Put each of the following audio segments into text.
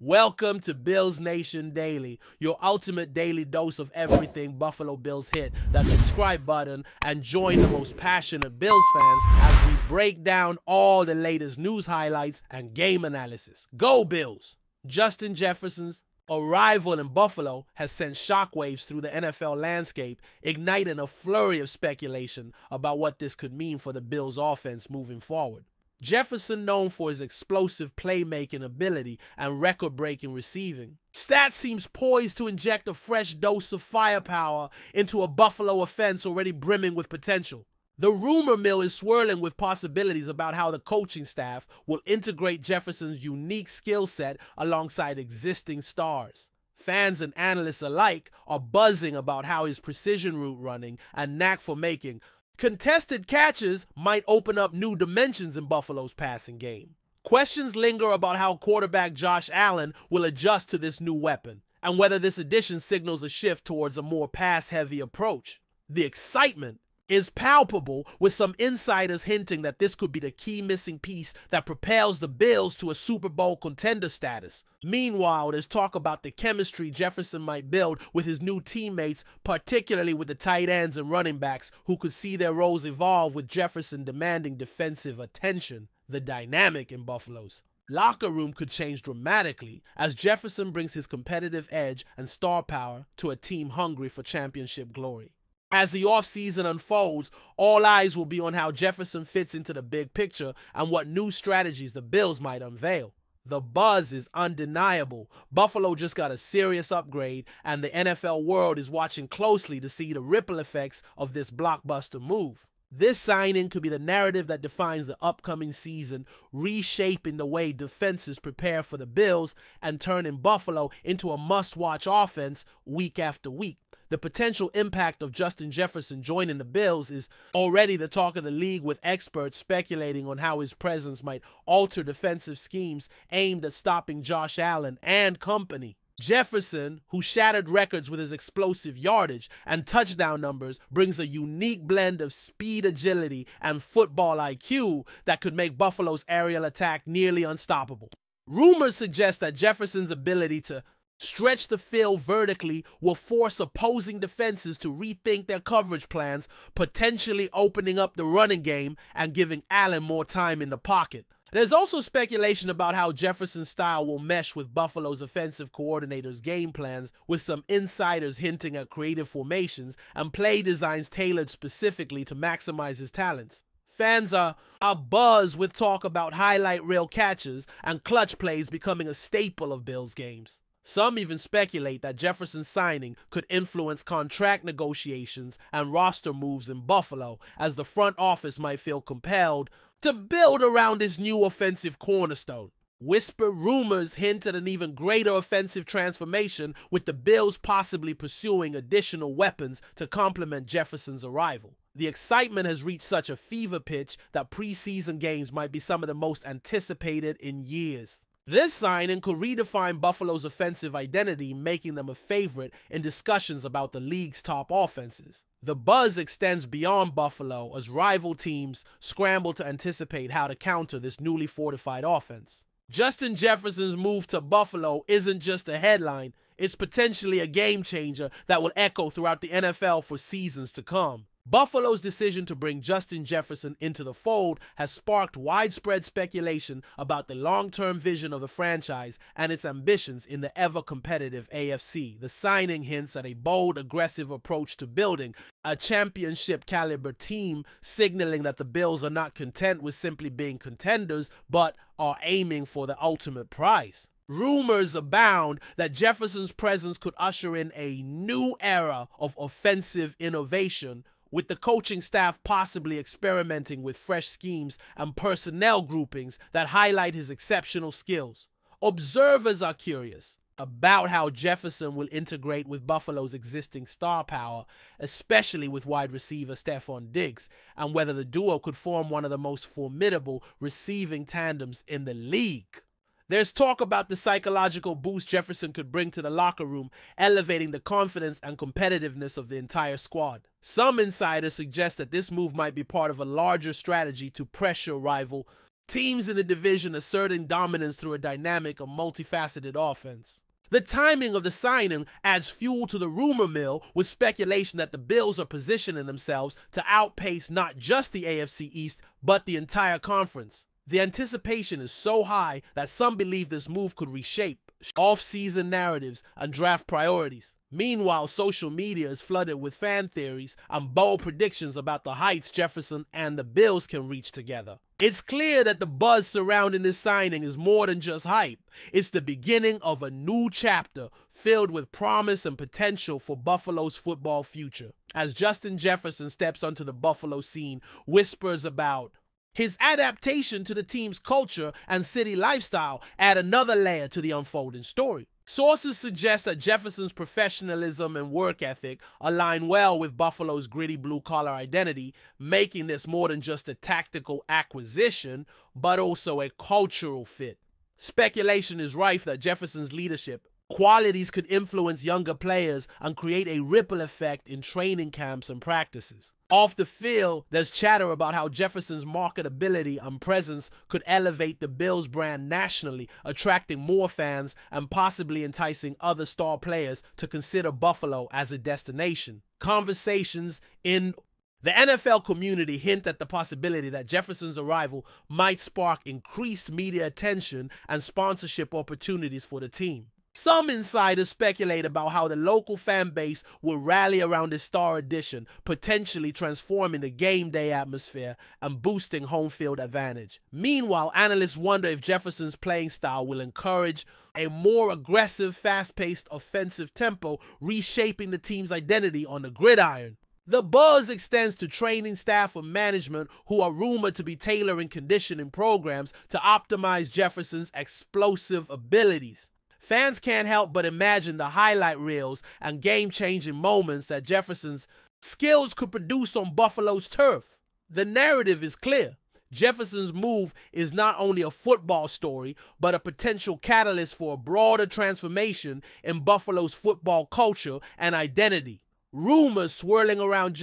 Welcome to Bills Nation Daily, your ultimate daily dose of everything Buffalo Bills. Hit that subscribe button and join the most passionate Bills fans as we break down all the latest news highlights and game analysis. Go Bills! Justin Jefferson's arrival in Buffalo has sent shockwaves through the NFL landscape, igniting a flurry of speculation about what this could mean for the Bills' offense moving forward. Jefferson, known for his explosive playmaking ability and record-breaking receiving, stats seems poised to inject a fresh dose of firepower into a Buffalo offense already brimming with potential. The rumor mill is swirling with possibilities about how the coaching staff will integrate Jefferson's unique skill set alongside existing stars. Fans and analysts alike are buzzing about how his precision route running and knack for making contested catches might open up new dimensions in Buffalo's passing game. Questions linger about how quarterback Josh Allen will adjust to this new weapon, and whether this addition signals a shift towards a more pass-heavy approach. The excitement is palpable, with some insiders hinting that this could be the key missing piece that propels the Bills to a Super Bowl contender status. Meanwhile, there's talk about the chemistry Jefferson might build with his new teammates, particularly with the tight ends and running backs, who could see their roles evolve with Jefferson demanding defensive attention. The dynamic in Buffalo's locker room could change dramatically as Jefferson brings his competitive edge and star power to a team hungry for championship glory. As the offseason unfolds, all eyes will be on how Jefferson fits into the big picture and what new strategies the Bills might unveil. The buzz is undeniable. Buffalo just got a serious upgrade, and the NFL world is watching closely to see the ripple effects of this blockbuster move. This signing could be the narrative that defines the upcoming season, reshaping the way defenses prepare for the Bills and turning Buffalo into a must-watch offense week after week. The potential impact of Justin Jefferson joining the Bills is already the talk of the league, with experts speculating on how his presence might alter defensive schemes aimed at stopping Josh Allen and company. Jefferson, who shattered records with his explosive yardage and touchdown numbers, brings a unique blend of speed, agility, and football IQ that could make Buffalo's aerial attack nearly unstoppable. Rumors suggest that Jefferson's ability to stretch the field vertically will force opposing defenses to rethink their coverage plans, potentially opening up the running game and giving Allen more time in the pocket. There's also speculation about how Jefferson's style will mesh with Buffalo's offensive coordinator's game plans, with some insiders hinting at creative formations and play designs tailored specifically to maximize his talents. Fans are abuzz with talk about highlight reel catches and clutch plays becoming a staple of Bills games. Some even speculate that Jefferson's signing could influence contract negotiations and roster moves in Buffalo, as the front office might feel compelled to build around this new offensive cornerstone. Whisper rumors hint at an even greater offensive transformation, with the Bills possibly pursuing additional weapons to complement Jefferson's arrival. The excitement has reached such a fever pitch that preseason games might be some of the most anticipated in years. This signing could redefine Buffalo's offensive identity, making them a favorite in discussions about the league's top offenses. The buzz extends beyond Buffalo as rival teams scramble to anticipate how to counter this newly fortified offense. Justin Jefferson's move to Buffalo isn't just a headline, it's potentially a game changer that will echo throughout the NFL for seasons to come. Buffalo's decision to bring Justin Jefferson into the fold has sparked widespread speculation about the long-term vision of the franchise and its ambitions in the ever-competitive AFC. The signing hints at a bold, aggressive approach to building a championship-caliber team, signaling that the Bills are not content with simply being contenders, but are aiming for the ultimate prize. Rumors abound that Jefferson's presence could usher in a new era of offensive innovation, with the coaching staff possibly experimenting with fresh schemes and personnel groupings that highlight his exceptional skills. Observers are curious about how Jefferson will integrate with Buffalo's existing star power, especially with wide receiver Stephon Diggs, and whether the duo could form one of the most formidable receiving tandems in the league. There's talk about the psychological boost Jefferson could bring to the locker room, elevating the confidence and competitiveness of the entire squad. Some insiders suggest that this move might be part of a larger strategy to pressure rival teams in the division asserting dominance through a dynamic and multifaceted offense. The timing of the signing adds fuel to the rumor mill, with speculation that the Bills are positioning themselves to outpace not just the AFC East, but the entire conference. The anticipation is so high that some believe this move could reshape off-season narratives and draft priorities. Meanwhile, social media is flooded with fan theories and bold predictions about the heights Jefferson and the Bills can reach together. It's clear that the buzz surrounding this signing is more than just hype. It's the beginning of a new chapter filled with promise and potential for Buffalo's football future. As Justin Jefferson steps onto the Buffalo scene, whispers about his adaptation to the team's culture and city lifestyle add another layer to the unfolding story. Sources suggest that Jefferson's professionalism and work ethic align well with Buffalo's gritty blue-collar identity, making this more than just a tactical acquisition, but also a cultural fit. Speculation is rife that Jefferson's leadership qualities could influence younger players and create a ripple effect in training camps and practices. Off the field, there's chatter about how Jefferson's marketability and presence could elevate the Bills brand nationally, attracting more fans and possibly enticing other star players to consider Buffalo as a destination. Conversations in the NFL community hint at the possibility that Jefferson's arrival might spark increased media attention and sponsorship opportunities for the team. Some insiders speculate about how the local fan base will rally around this star addition, potentially transforming the game day atmosphere and boosting home field advantage. Meanwhile, analysts wonder if Jefferson's playing style will encourage a more aggressive, fast-paced offensive tempo, reshaping the team's identity on the gridiron. The buzz extends to training staff and management, who are rumored to be tailoring conditioning programs to optimize Jefferson's explosive abilities. Fans can't help but imagine the highlight reels and game-changing moments that Jefferson's skills could produce on Buffalo's turf. The narrative is clear. Jefferson's move is not only a football story, but a potential catalyst for a broader transformation in Buffalo's football culture and identity. Rumors swirling around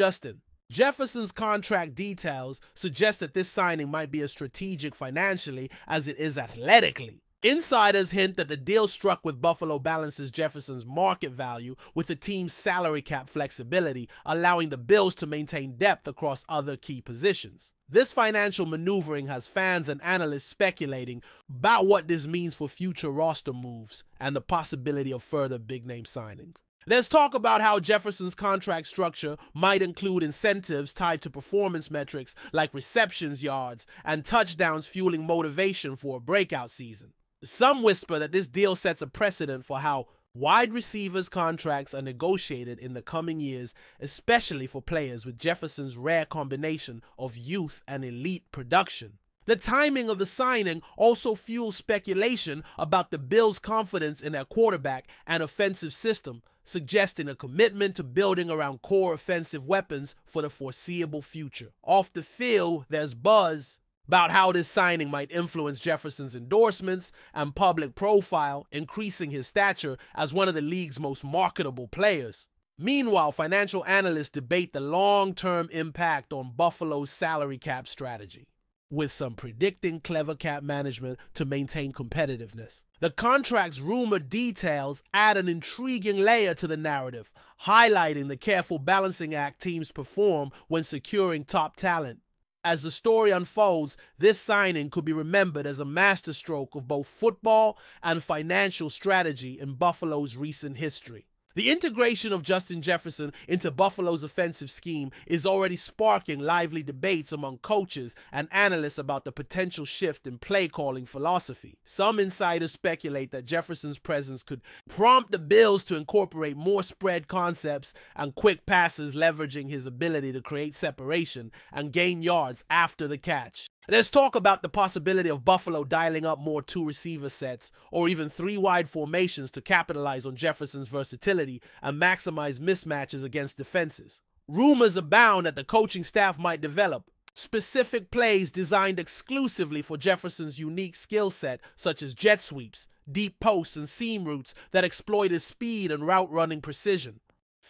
Jefferson's contract details suggest that this signing might be as strategic financially as it is athletically. Insiders hint that the deal struck with Buffalo balances Jefferson's market value with the team's salary cap flexibility, allowing the Bills to maintain depth across other key positions. This financial maneuvering has fans and analysts speculating about what this means for future roster moves and the possibility of further big-name signings. There's talk about how Jefferson's contract structure might include incentives tied to performance metrics like receptions yards and touchdowns, fueling motivation for a breakout season. Some whisper that this deal sets a precedent for how wide receivers' contracts are negotiated in the coming years, especially for players with Jefferson's rare combination of youth and elite production. The timing of the signing also fuels speculation about the Bills' confidence in their quarterback and offensive system, suggesting a commitment to building around core offensive weapons for the foreseeable future. Off the field, there's buzz about how this signing might influence Jefferson's endorsements and public profile, increasing his stature as one of the league's most marketable players. Meanwhile, financial analysts debate the long-term impact on Buffalo's salary cap strategy, with some predicting clever cap management to maintain competitiveness. The contract's rumored details add an intriguing layer to the narrative, highlighting the careful balancing act teams perform when securing top talent. As the story unfolds, this signing could be remembered as a masterstroke of both football and financial strategy in Buffalo's recent history. The integration of Justin Jefferson into Buffalo's offensive scheme is already sparking lively debates among coaches and analysts about the potential shift in play-calling philosophy. Some insiders speculate that Jefferson's presence could prompt the Bills to incorporate more spread concepts and quick passes, leveraging his ability to create separation and gain yards after the catch. There's talk about the possibility of Buffalo dialing up more two-receiver sets or even three-wide formations to capitalize on Jefferson's versatility and maximize mismatches against defenses. Rumors abound that the coaching staff might develop specific plays designed exclusively for Jefferson's unique skill set, such as jet sweeps, deep posts, and seam routes that exploit his speed and route-running precision.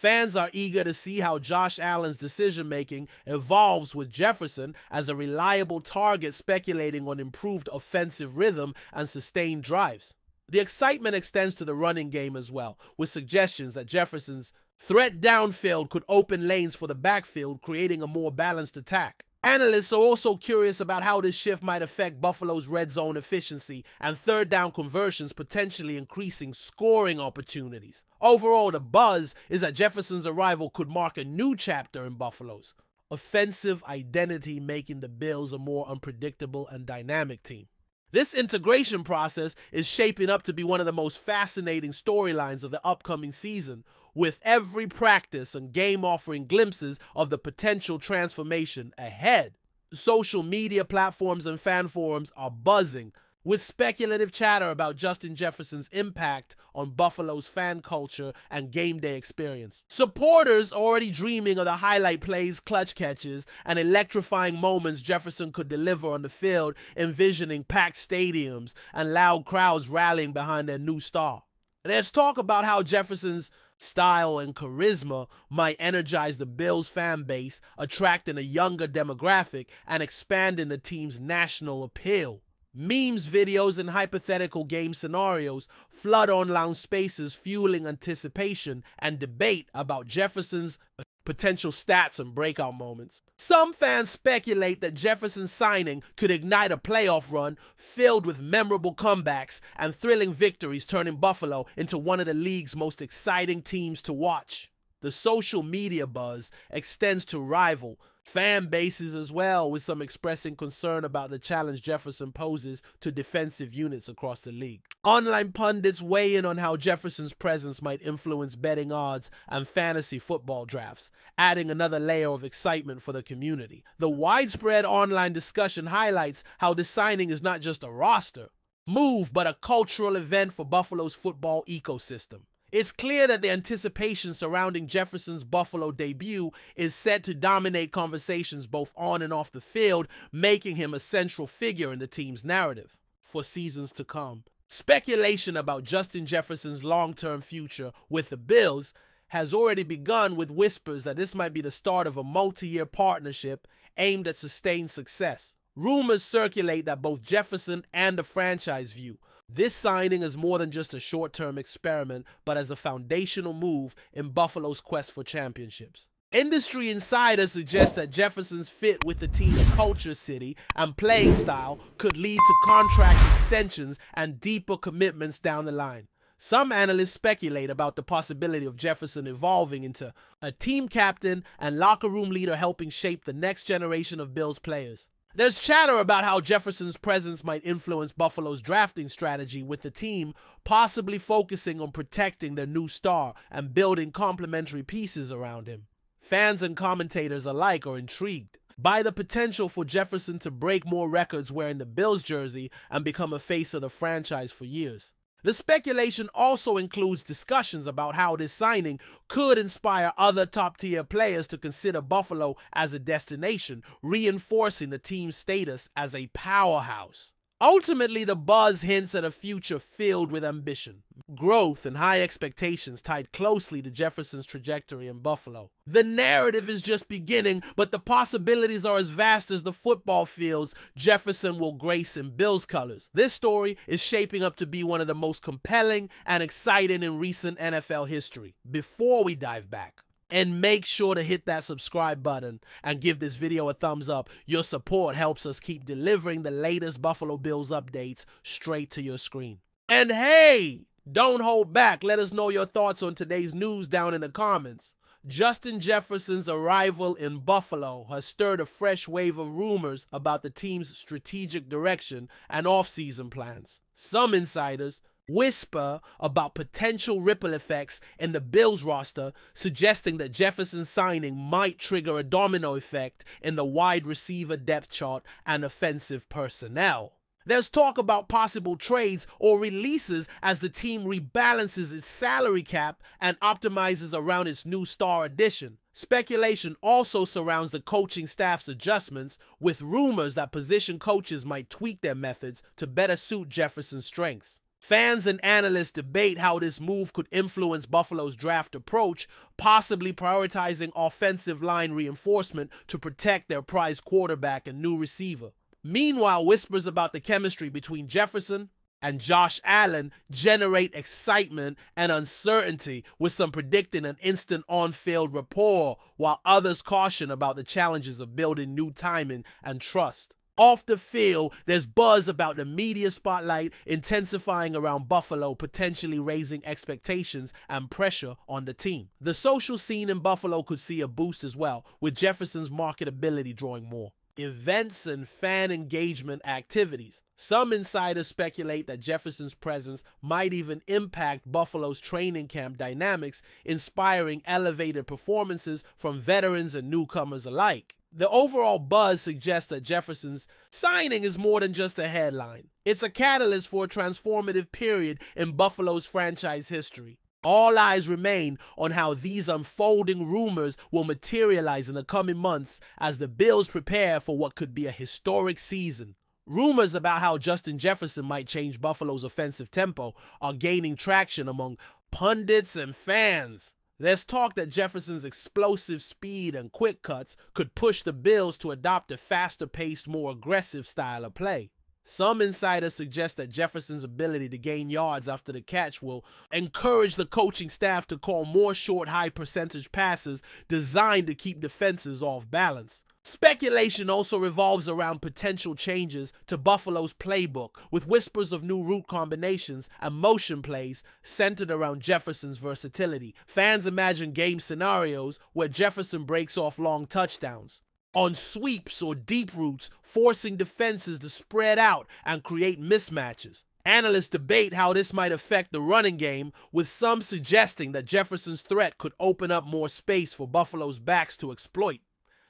Fans are eager to see how Josh Allen's decision-making evolves with Jefferson as a reliable target, speculating on improved offensive rhythm and sustained drives. The excitement extends to the running game as well, with suggestions that Jefferson's threat downfield could open lanes for the backfield, creating a more balanced attack. Analysts are also curious about how this shift might affect Buffalo's red zone efficiency and third down conversions, potentially increasing scoring opportunities. Overall, the buzz is that Jefferson's arrival could mark a new chapter in Buffalo's offensive identity, making the Bills a more unpredictable and dynamic team. This integration process is shaping up to be one of the most fascinating storylines of the upcoming season, with every practice and game offering glimpses of the potential transformation ahead. Social media platforms and fan forums are buzzing with speculative chatter about Justin Jefferson's impact on Buffalo's fan culture and game day experience. Supporters are already dreaming of the highlight plays, clutch catches, and electrifying moments Jefferson could deliver on the field, envisioning packed stadiums and loud crowds rallying behind their new star. There's talk about how Jefferson's style and charisma might energize the Bills fan base, attracting a younger demographic and expanding the team's national appeal. Memes, videos, and hypothetical game scenarios flood online spaces, fueling anticipation and debate about Jefferson's potential stats and breakout moments. Some fans speculate that Jefferson's signing could ignite a playoff run filled with memorable comebacks and thrilling victories, turning Buffalo into one of the league's most exciting teams to watch. The social media buzz extends to rival fan bases as well, with some expressing concern about the challenge Jefferson poses to defensive units across the league. Online pundits weigh in on how Jefferson's presence might influence betting odds and fantasy football drafts, adding another layer of excitement for the community. The widespread online discussion highlights how this signing is not just a roster move, but a cultural event for Buffalo's football ecosystem. It's clear that the anticipation surrounding Jefferson's Buffalo debut is set to dominate conversations both on and off the field, making him a central figure in the team's narrative for seasons to come. Speculation about Justin Jefferson's long-term future with the Bills has already begun, with whispers that this might be the start of a multi-year partnership aimed at sustained success. Rumors circulate that both Jefferson and the franchise view this signing as more than just a short-term experiment, but as a foundational move in Buffalo's quest for championships. Industry insiders suggest that Jefferson's fit with the team's culture, city, and playing style could lead to contract extensions and deeper commitments down the line. Some analysts speculate about the possibility of Jefferson evolving into a team captain and locker room leader, helping shape the next generation of Bills players. There's chatter about how Jefferson's presence might influence Buffalo's drafting strategy, with the team possibly focusing on protecting their new star and building complementary pieces around him. Fans and commentators alike are intrigued by the potential for Jefferson to break more records wearing the Bills jersey and become a face of the franchise for years. The speculation also includes discussions about how this signing could inspire other top-tier players to consider Buffalo as a destination, reinforcing the team's status as a powerhouse. Ultimately, the buzz hints at a future filled with ambition, growth, and high expectations tied closely to Jefferson's trajectory in Buffalo. The narrative is just beginning, but the possibilities are as vast as the football fields Jefferson will grace in Bills colors. This story is shaping up to be one of the most compelling and exciting in recent NFL history. Before we dive back, and make sure to hit that subscribe button and give this video a thumbs up. Your support helps us keep delivering the latest Buffalo Bills updates straight to your screen. And hey, don't hold back. Let us know your thoughts on today's news down in the comments. Justin Jefferson's arrival in Buffalo has stirred a fresh wave of rumors about the team's strategic direction and offseason plans. Some insiders whisper about potential ripple effects in the Bills roster, suggesting that Jefferson's signing might trigger a domino effect in the wide receiver depth chart and offensive personnel. There's talk about possible trades or releases as the team rebalances its salary cap and optimizes around its new star addition. Speculation also surrounds the coaching staff's adjustments, with rumors that position coaches might tweak their methods to better suit Jefferson's strengths. Fans and analysts debate how this move could influence Buffalo's draft approach, possibly prioritizing offensive line reinforcement to protect their prized quarterback and new receiver. Meanwhile, whispers about the chemistry between Jefferson and Josh Allen generate excitement and uncertainty, with some predicting an instant on-field rapport, while others caution about the challenges of building new timing and trust. Off the field, there's buzz about the media spotlight intensifying around Buffalo, potentially raising expectations and pressure on the team. The social scene in Buffalo could see a boost as well, with Jefferson's marketability drawing more events and fan engagement activities. Some insiders speculate that Jefferson's presence might even impact Buffalo's training camp dynamics, inspiring elevated performances from veterans and newcomers alike. The overall buzz suggests that Jefferson's signing is more than just a headline. It's a catalyst for a transformative period in Buffalo's franchise history. All eyes remain on how these unfolding rumors will materialize in the coming months as the Bills prepare for what could be a historic season. Rumors about how Justin Jefferson might change Buffalo's offensive tempo are gaining traction among pundits and fans. There's talk that Jefferson's explosive speed and quick cuts could push the Bills to adopt a faster-paced, more aggressive style of play. Some insiders suggest that Jefferson's ability to gain yards after the catch will encourage the coaching staff to call more short, high-percentage passes designed to keep defenses off balance. Speculation also revolves around potential changes to Buffalo's playbook, with whispers of new route combinations and motion plays centered around Jefferson's versatility. Fans imagine game scenarios where Jefferson breaks off long touchdowns on sweeps or deep routes, forcing defenses to spread out and create mismatches. Analysts debate how this might affect the running game, with some suggesting that Jefferson's threat could open up more space for Buffalo's backs to exploit.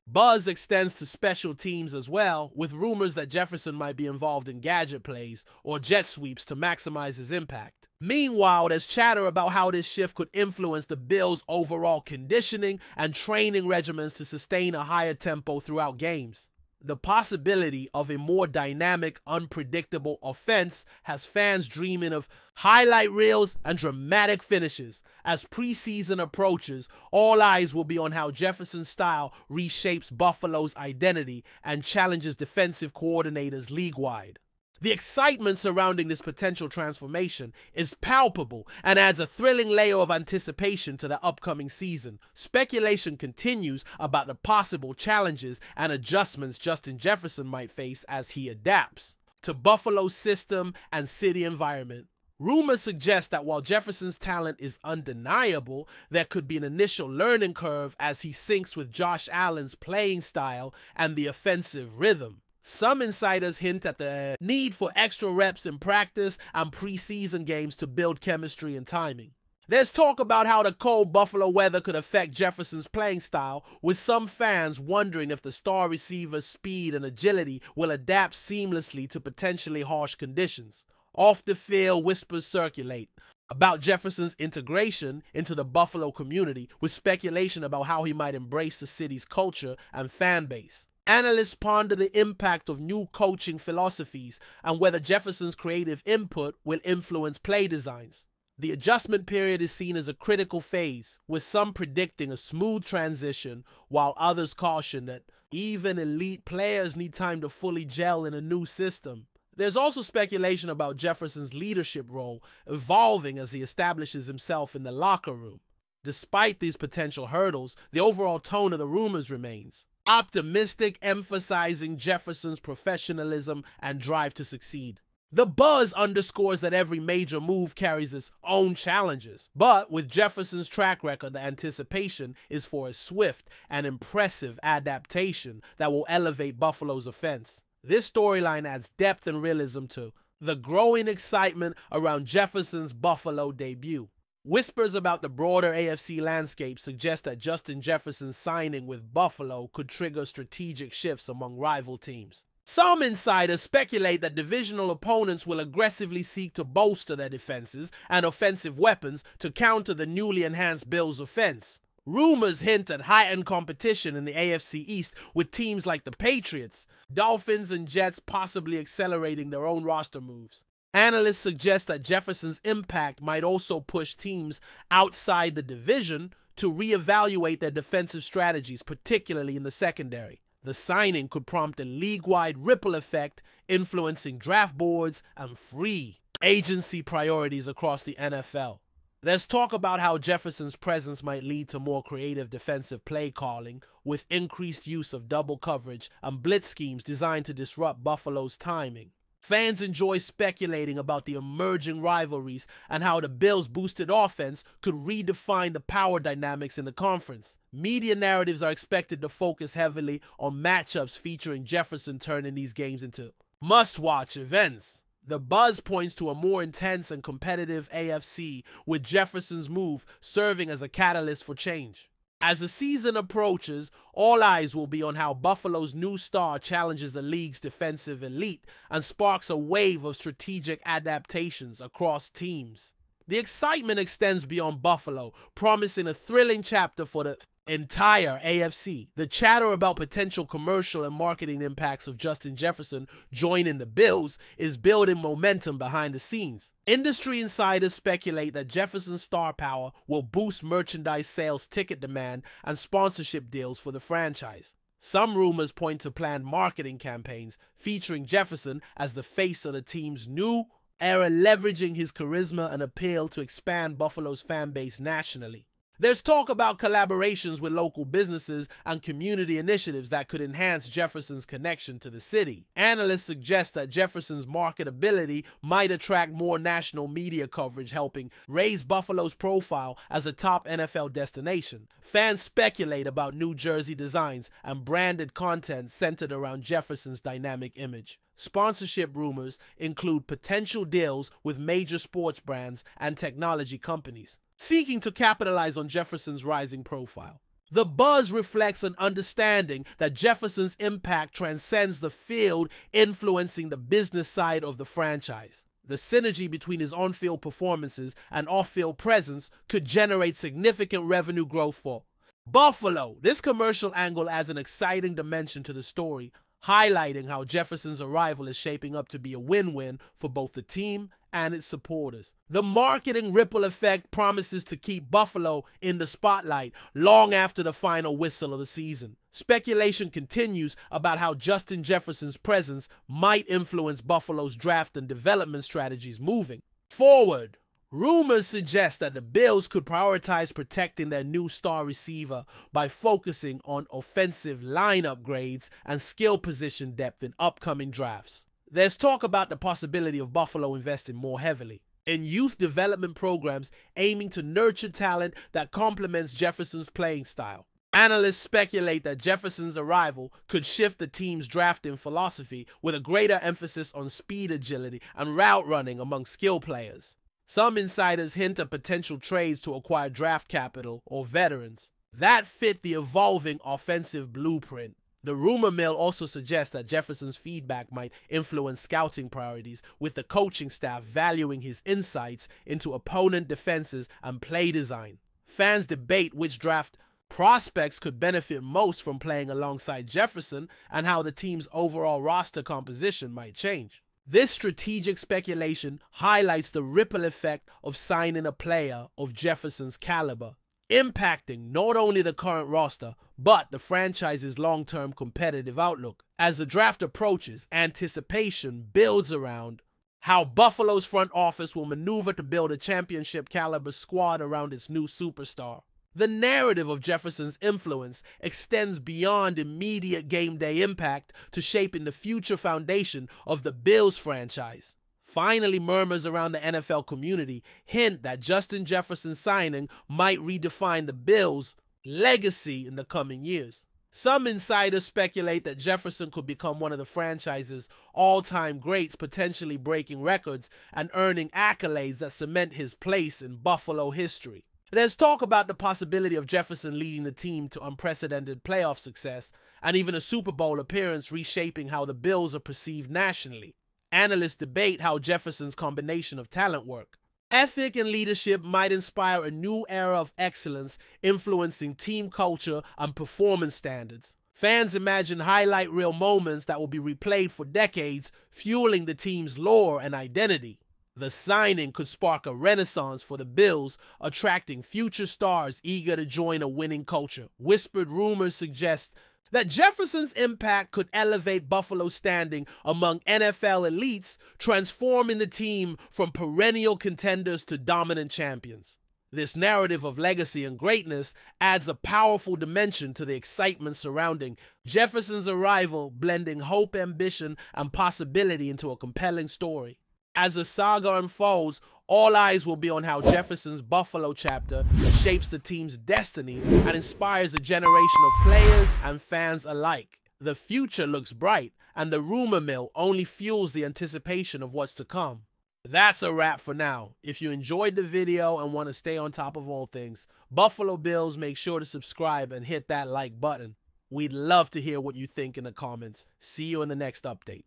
Buzz extends to special teams as well, with rumors that Jefferson might be involved in gadget plays or jet sweeps to maximize his impact. Meanwhile, there's chatter about how this shift could influence the Bills' overall conditioning and training regimens to sustain a higher tempo throughout games. The possibility of a more dynamic, unpredictable offense has fans dreaming of highlight reels and dramatic finishes. As preseason approaches, all eyes will be on how Jefferson's style reshapes Buffalo's identity and challenges defensive coordinators league-wide. The excitement surrounding this potential transformation is palpable and adds a thrilling layer of anticipation to the upcoming season. Speculation continues about the possible challenges and adjustments Justin Jefferson might face as he adapts to Buffalo's system and city environment. Rumors suggest that while Jefferson's talent is undeniable, there could be an initial learning curve as he syncs with Josh Allen's playing style and the offensive rhythm. Some insiders hint at the need for extra reps in practice and preseason games to build chemistry and timing. There's talk about how the cold Buffalo weather could affect Jefferson's playing style, with some fans wondering if the star receiver's speed and agility will adapt seamlessly to potentially harsh conditions. Off the field, whispers circulate about Jefferson's integration into the Buffalo community, with speculation about how he might embrace the city's culture and fan base. Analysts ponder the impact of new coaching philosophies and whether Jefferson's creative input will influence play designs. The adjustment period is seen as a critical phase, with some predicting a smooth transition, while others caution that even elite players need time to fully gel in a new system. There's also speculation about Jefferson's leadership role evolving as he establishes himself in the locker room. Despite these potential hurdles, the overall tone of the rumors remains optimistic, emphasizing Jefferson's professionalism and drive to succeed. The buzz underscores that every major move carries its own challenges, but with Jefferson's track record, the anticipation is for a swift and impressive adaptation that will elevate Buffalo's offense. This storyline adds depth and realism to the growing excitement around Jefferson's Buffalo debut. Whispers about the broader AFC landscape suggest that Justin Jefferson's signing with Buffalo could trigger strategic shifts among rival teams. Some insiders speculate that divisional opponents will aggressively seek to bolster their defenses and offensive weapons to counter the newly enhanced Bills' offense. Rumors hint at heightened competition in the AFC East, with teams like the Patriots, Dolphins, and Jets possibly accelerating their own roster moves. Analysts suggest that Jefferson's impact might also push teams outside the division to reevaluate their defensive strategies, particularly in the secondary. The signing could prompt a league-wide ripple effect, influencing draft boards and free agency priorities across the NFL. There's talk about how Jefferson's presence might lead to more creative defensive play calling, with increased use of double coverage and blitz schemes designed to disrupt Buffalo's timing. Fans enjoy speculating about the emerging rivalries and how the Bills' boosted offense could redefine the power dynamics in the conference. Media narratives are expected to focus heavily on matchups featuring Jefferson, turning these games into must-watch events. The buzz points to a more intense and competitive AFC, with Jefferson's move serving as a catalyst for change. As the season approaches, all eyes will be on how Buffalo's new star challenges the league's defensive elite and sparks a wave of strategic adaptations across teams. The excitement extends beyond Buffalo, promising a thrilling chapter for the entire AFC. The chatter about potential commercial and marketing impacts of Justin Jefferson joining the Bills is building momentum behind the scenes. Industry insiders speculate that Jefferson's star power will boost merchandise sales, ticket demand, and sponsorship deals for the franchise. Some rumors point to planned marketing campaigns featuring Jefferson as the face of the team's new era, leveraging his charisma and appeal to expand Buffalo's fan base nationally. There's talk about collaborations with local businesses and community initiatives that could enhance Jefferson's connection to the city. Analysts suggest that Jefferson's marketability might attract more national media coverage, helping raise Buffalo's profile as a top NFL destination. Fans speculate about new jersey designs and branded content centered around Jefferson's dynamic image. Sponsorship rumors include potential deals with major sports brands and technology companies, seeking to capitalize on Jefferson's rising profile. The buzz reflects an understanding that Jefferson's impact transcends the field, influencing the business side of the franchise. The synergy between his on-field performances and off-field presence could generate significant revenue growth for Buffalo. This commercial angle adds an exciting dimension to the story, highlighting how Jefferson's arrival is shaping up to be a win-win for both the team and its supporters. The marketing ripple effect promises to keep Buffalo in the spotlight long after the final whistle of the season. Speculation continues about how Justin Jefferson's presence might influence Buffalo's draft and development strategies moving forward. Rumors suggest that the Bills could prioritize protecting their new star receiver by focusing on offensive line upgrades and skill position depth in upcoming drafts. There's talk about the possibility of Buffalo investing more heavily in youth development programs aiming to nurture talent that complements Jefferson's playing style. Analysts speculate that Jefferson's arrival could shift the team's drafting philosophy with a greater emphasis on speed, agility, and route running among skill players. Some insiders hint at potential trades to acquire draft capital or veterans that fit the evolving offensive blueprint. The rumor mill also suggests that Jefferson's feedback might influence scouting priorities, with the coaching staff valuing his insights into opponent defenses and play design. Fans debate which draft prospects could benefit most from playing alongside Jefferson and how the team's overall roster composition might change. This strategic speculation highlights the ripple effect of signing a player of Jefferson's caliber, impacting not only the current roster, but the franchise's long-term competitive outlook. As the draft approaches, anticipation builds around how Buffalo's front office will maneuver to build a championship-caliber squad around its new superstar. The narrative of Jefferson's influence extends beyond immediate game-day impact to shaping the future foundation of the Bills franchise. Finally, murmurs around the NFL community hint that Justin Jefferson's signing might redefine the Bills' legacy in the coming years. Some insiders speculate that Jefferson could become one of the franchise's all-time greats, potentially breaking records and earning accolades that cement his place in Buffalo history. There's talk about the possibility of Jefferson leading the team to unprecedented playoff success and even a Super Bowl appearance, reshaping how the Bills are perceived nationally. Analysts debate how Jefferson's combination of talent work, ethic, and leadership might inspire a new era of excellence, influencing team culture and performance standards. Fans imagine highlight reel moments that will be replayed for decades, fueling the team's lore and identity. The signing could spark a renaissance for the Bills, attracting future stars eager to join a winning culture. Whispered rumors suggest that Jefferson's impact could elevate Buffalo's standing among NFL elites, transforming the team from perennial contenders to dominant champions. This narrative of legacy and greatness adds a powerful dimension to the excitement surrounding Jefferson's arrival, blending hope, ambition, and possibility into a compelling story. As the saga unfolds, all eyes will be on how Jefferson's Buffalo chapter shapes the team's destiny and inspires a generation of players and fans alike. The future looks bright, and the rumor mill only fuels the anticipation of what's to come. That's a wrap for now. If you enjoyed the video and want to stay on top of all things Buffalo Bills, make sure to subscribe and hit that like button. We'd love to hear what you think in the comments. See you in the next update.